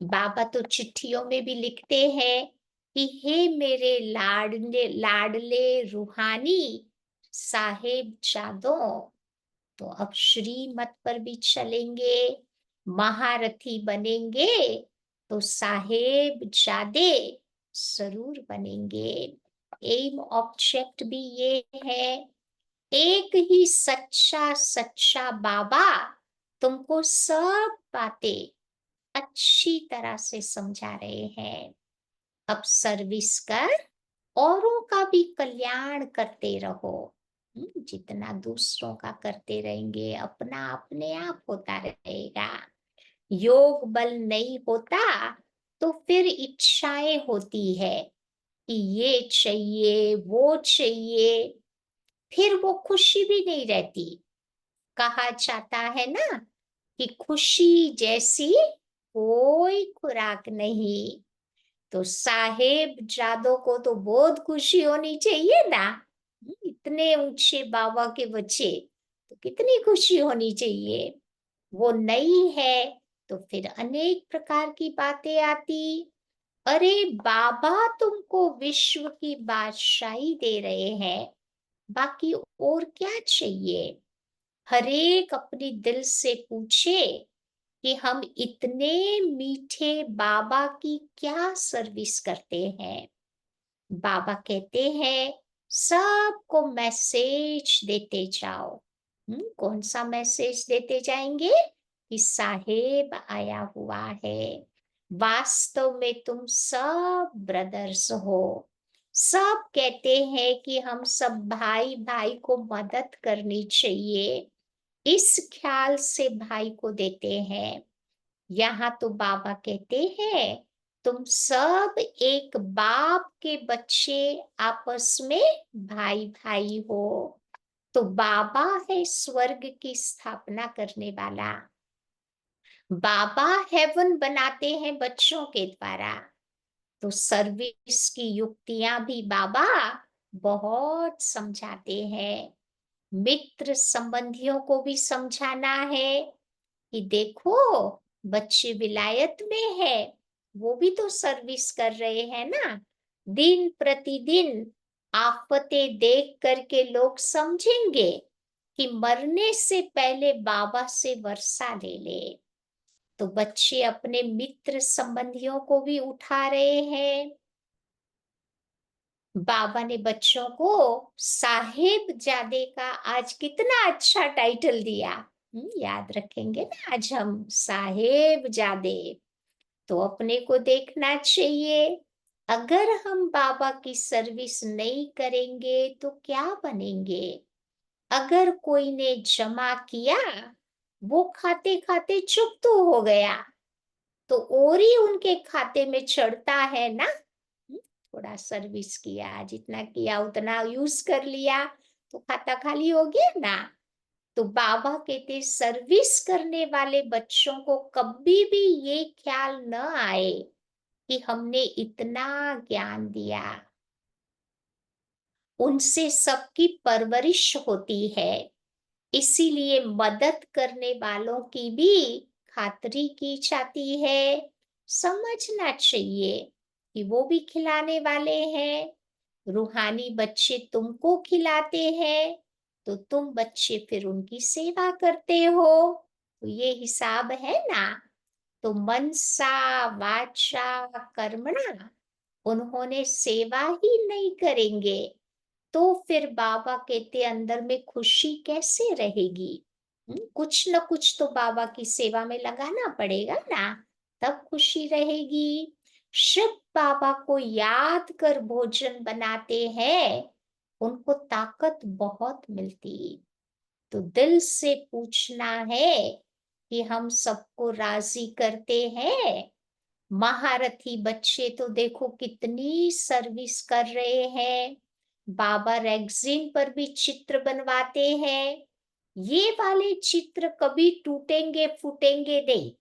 बाबा तो चिट्ठियों में भी लिखते हैं कि हे मेरे लाडले लाडले रूहानी साहेब जादों। तो अब श्रीमत पर भी चलेंगे, महारथी बनेंगे, तो साहेब जादे जरूर बनेंगे। एम ऑब्जेक्ट भी ये है। एक ही सच्चा सच्चा बाबा तुमको सब बातें अच्छी तरह से समझा रहे हैं। अब सर्विस कर औरों का भी कल्याण करते रहो। जितना दूसरों का करते रहेंगे, अपना अपने आप होता रहेगा। योग बल नहीं होता, तो फिर इच्छाएं होती है कि ये चाहिए, वो चाहिए, फिर वो खुशी भी नहीं रहती। कहा जाता है ना कि खुशी जैसी कोई खुराक नहीं। तो साहेब जादो को तो बहुत खुशी होनी चाहिए ना। इतने ऊंचे बाबा के बच्चे, तो कितनी खुशी होनी चाहिए। वो नहीं है तो फिर अनेक प्रकार की बातें आती। अरे बाबा तुमको विश्व की बादशाही दे रहे हैं, बाकी और क्या चाहिए। हरेक अपनी दिल से पूछे कि हम इतने मीठे बाबा की क्या सर्विस करते हैं। बाबा कहते हैं सबको मैसेज देते जाओ। कौन सा मैसेज देते जाएंगे कि साहेब आया हुआ है, वास्तव में तुम सब ब्रदर्स हो। सब कहते हैं कि हम सब भाई भाई को मदद करनी चाहिए, इस ख्याल से भाई को देते हैं। यहाँ तो बाबा कहते हैं तुम सब एक बाप के बच्चे, आपस में भाई भाई हो। तो बाबा है स्वर्ग की स्थापना करने वाला। बाबा हेवन बनाते हैं बच्चों के द्वारा। तो सर्विस की युक्तियां भी बाबा बहुत समझाते हैं। मित्र संबंधियों को भी समझाना है कि देखो बच्चे विलायत में है, वो भी तो सर्विस कर रहे हैं ना। दिन प्रतिदिन आफतें देख करके लोग समझेंगे कि मरने से पहले बाबा से वर्षा ले ले। तो बच्चे अपने मित्र संबंधियों को भी उठा रहे हैं। बाबा ने बच्चों को साहिब जादे का आज कितना अच्छा टाइटल दिया। याद रखेंगे ना आज हम साहेब जादे। तो अपने को देखना चाहिए, अगर हम बाबा की सर्विस नहीं करेंगे तो क्या बनेंगे। अगर कोई ने जमा किया, वो खाते खाते चुप तो हो गया, तो और ही उनके खाते में चढ़ता है ना। थोड़ा सर्विस किया, जितना किया उतना यूज कर लिया, तो खाता खाली हो गया ना। तो बाबा कहते सर्विस करने वाले बच्चों को कभी भी ये ख्याल न आए कि हमने इतना ज्ञान दिया। उनसे सबकी परवरिश होती है, इसीलिए मदद करने वालों की भी खातिरी की जाती है। समझना चाहिए कि वो भी खिलाने वाले हैं। रूहानी बच्चे तुमको खिलाते हैं, तो तुम बच्चे फिर उनकी सेवा करते हो। तो ये हिसाब है ना। तो मनसा वाचा कर्मणा, उन्होंने सेवा ही नहीं करेंगे तो फिर बाबा कहते अंदर में खुशी कैसे रहेगी। कुछ न कुछ तो बाबा की सेवा में लगाना पड़ेगा ना, तब खुशी रहेगी। शिव बाबा को याद कर भोजन बनाते हैं, उनको ताकत बहुत मिलती। तो दिल से पूछना है कि हम सबको राजी करते हैं। महारथी बच्चे तो देखो कितनी सर्विस कर रहे हैं। बाबा रेगजीन पर भी चित्र बनवाते हैं। ये वाले चित्र कभी टूटेंगे फूटेंगे नहीं।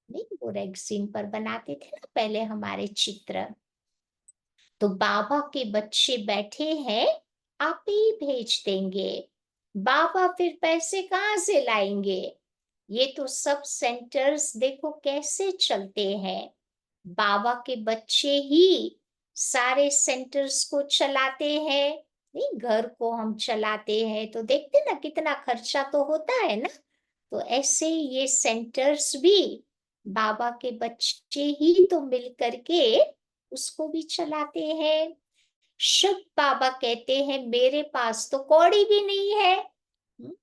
नहीं, वो रेगजीन पर बनाते थे ना पहले हमारे चित्र। तो बाबा के बच्चे बैठे हैं, आप ही भेज देंगे। बाबा फिर पैसे कहाँ से लाएंगे। ये तो सब सेंटर्स देखो कैसे चलते हैं। बाबा के बच्चे ही सारे सेंटर्स को चलाते हैं। नहीं, घर को हम चलाते हैं तो देखते ना कितना खर्चा तो होता है ना। तो ऐसे ये सेंटर्स भी बाबा के बच्चे ही तो मिल करके उसको भी चलाते हैं। शिव बाबा कहते हैं मेरे पास तो कौड़ी भी नहीं है।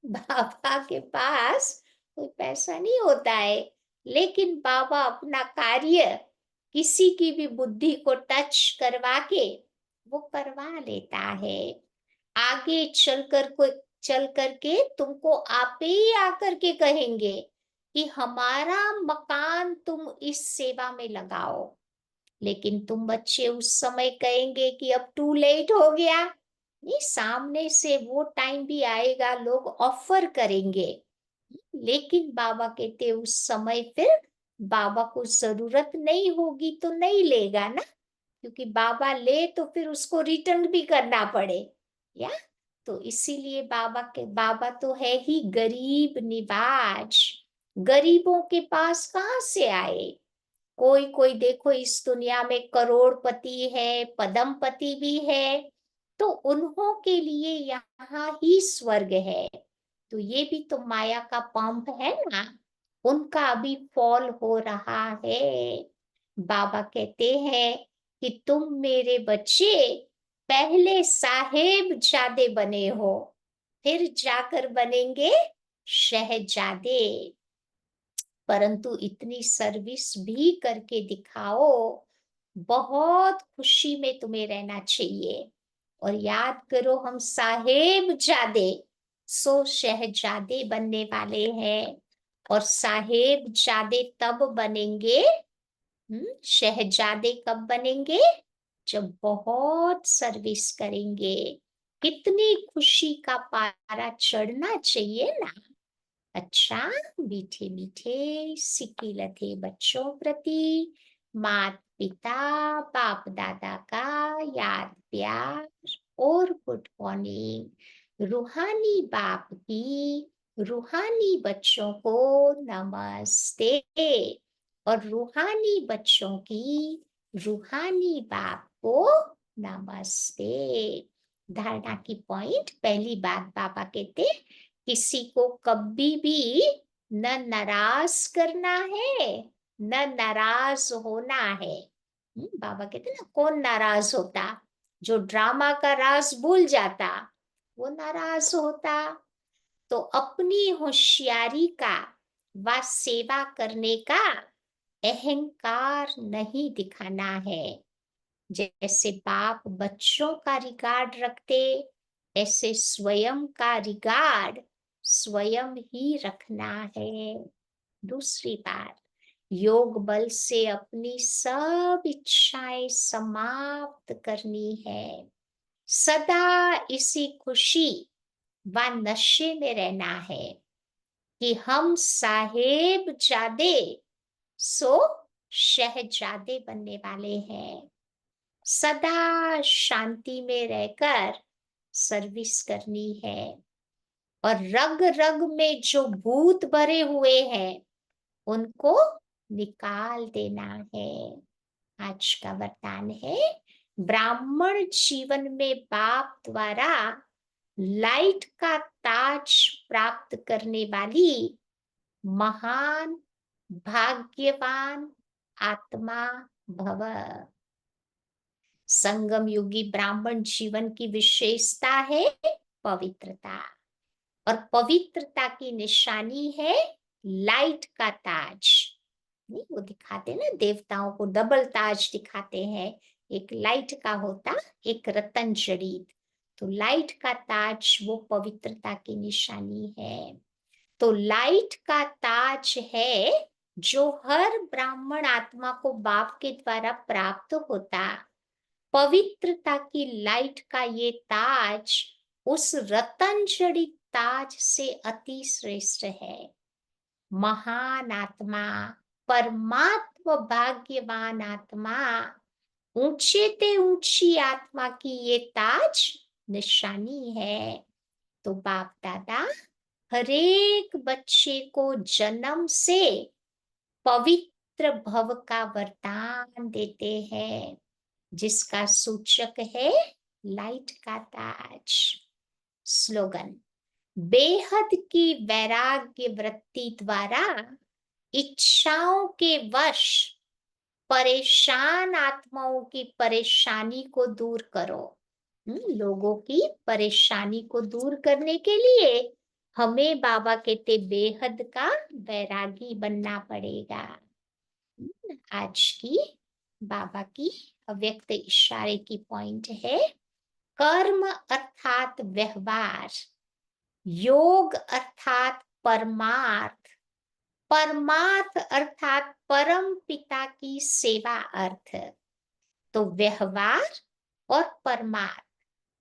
बाबा के पास कोई पैसा नहीं होता है, लेकिन बाबा अपना कार्य किसी की भी बुद्धि को टच करवा के वो करवा लेता है। आगे चल करके तुमको आपे ही आकर के कहेंगे कि हमारा मकान तुम इस सेवा में लगाओ। लेकिन तुम बच्चे उस समय कहेंगे कि अब टू लेट हो गया। नहीं, सामने से वो टाइम भी आएगा, लोग ऑफर करेंगे। लेकिन बाबा कहते उस समय फिर बाबा को जरूरत नहीं होगी तो नहीं लेगा ना, क्योंकि बाबा ले तो फिर उसको रिटर्न भी करना पड़े। या तो इसीलिए बाबा तो है ही गरीब निवाज। गरीबों के पास कहाँ से आए? कोई कोई देखो इस दुनिया में करोड़पति है, पदमपति भी है, तो उन्हों के लिए यहाँ ही स्वर्ग है। तो ये भी तो माया का पंप है ना, उनका अभी फॉल हो रहा है। बाबा कहते हैं कि तुम मेरे बच्चे पहले साहेब जादे बने हो, फिर जाकर बनेंगे शहजादे। परंतु इतनी सर्विस भी करके दिखाओ, बहुत खुशी में तुम्हें रहना चाहिए। और याद करो, हम साहेब जादे सो शहजादे बनने वाले हैं। और साहेब जादे तब बनेंगे, शहजादे कब बनेंगे? जब बहुत सर्विस करेंगे। कितनी खुशी का पारा चढ़ना चाहिए ना। अच्छा, मीठे मीठे सिक्के लथे बच्चों प्रति मात पिता बाप दादा का याद प्यार और गुड मॉर्निंग। रूहानी बाप की रूहानी बच्चों को नमस्ते। और रूहानी बच्चों की रूहानी बाप को नमस्ते। धारणा की पॉइंट, पहली बात बाबा कहते, किसी को कभी भी न नाराज करना है, न नाराज होना है। बाबा कहते ना, कौन नाराज होता? जो ड्रामा का राज भूल जाता, वो नाराज होता। तो अपनी होशियारी का व सेवा करने का अहंकार नहीं दिखाना है। जैसे बाप बच्चों का रिगार्ड रखते, ऐसे स्वयं का रिगार्ड स्वयं ही रखना है। दूसरी बात, योग बल से अपनी सब इच्छाएं समाप्त करनी है। सदा इसी खुशी व नशे में रहना है कि हम साहेब जादे सो शहजादे बनने वाले हैं। सदा शांति में रहकर सर्विस करनी है। और रग रग में जो भूत भरे हुए हैं, उनको निकाल देना है। आज का वरदान है, ब्राह्मण जीवन में बाप द्वारा लाइट का ताज प्राप्त करने वाली महान भाग्यवान आत्मा भव। संगम युगी ब्राह्मण जीवन की विशेषता है पवित्रता, और पवित्रता की निशानी है लाइट का ताज। नहीं, वो दिखाते ना, देवताओं को डबल ताज दिखाते हैं, एक लाइट का होता, एक रतन जड़ीत। तो लाइट का ताज वो पवित्रता की निशानी है। तो लाइट का ताज है जो हर ब्राह्मण आत्मा को बाप के द्वारा प्राप्त होता। पवित्रता की लाइट का ये ताज उस रतन जड़ित ताज से अति श्रेष्ठ है। महान आत्मा, परमात्मा भाग्यवान आत्मा, ऊंचे ते ऊंची आत्मा की ये ताज निशानी है। तो बाप दादा हरेक बच्चे को जन्म से पवित्र भव का वरदान देते हैं, जिसका सूचक है लाइट का ताज। स्लोगन, बेहद की वैराग्य वृत्ति द्वारा इच्छाओं के वश परेशान आत्माओं की परेशानी को दूर करो। लोगों की परेशानी को दूर करने के लिए हमें बाबा कहते बेहद का वैरागी बनना पड़ेगा। आज की बाबा की अव्यक्त इशारे की पॉइंट है, कर्म अर्थात व्यवहार, योग अर्थात परमार्थ, परमार्थ अर्थात परम पिता की सेवा अर्थ। तो व्यवहार और परमार्थ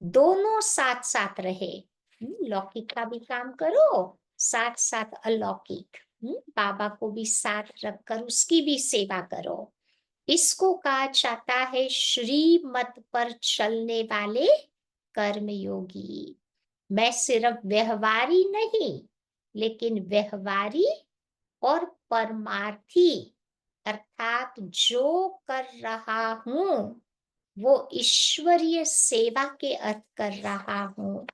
दोनों साथ साथ रहे। लौकिक का भी काम करो, साथ साथ अलौकिक। बाबा को भी साथ रखकर उसकी भी सेवा करो। इसको कहा जाता है श्रीमत पर चलने वाले कर्मयोगी। मैं सिर्फ व्यवहारी नहीं, लेकिन व्यवहारी और परमार्थी, अर्थात जो कर रहा हूं वो ईश्वरीय सेवा के अर्थ कर रहा हूं।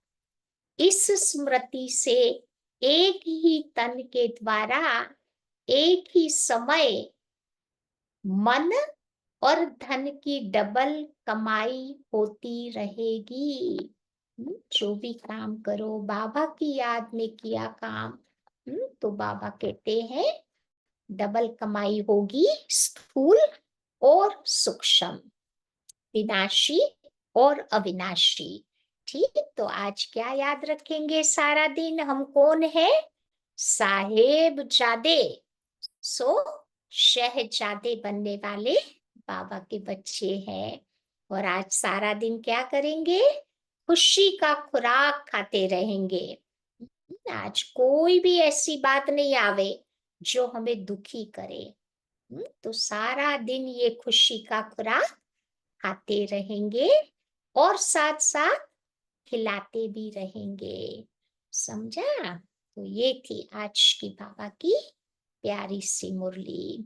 इस स्मृति से एक ही तन के द्वारा एक ही समय मन और धन की डबल कमाई होती रहेगी। जो भी काम करो बाबा की याद में किया काम, तो बाबा कहते हैं डबल कमाई होगी, स्थूल और सूक्ष्म, विनाशी और अविनाशी। ठीक, तो आज क्या याद रखेंगे सारा दिन? हम कौन है? साहेब जादे। सो शहजादे बनने वाले बाबा के बच्चे हैं। और आज सारा दिन क्या करेंगे? खुशी का खुराक खाते रहेंगे। आज कोई भी ऐसी बात नहीं आवे जो हमें दुखी करे। तो सारा दिन ये खुशी का खुराक खाते रहेंगे और साथ साथ खिलाते भी रहेंगे। समझा? तो ये थी आज की बाबा की प्यारी सी मुरली।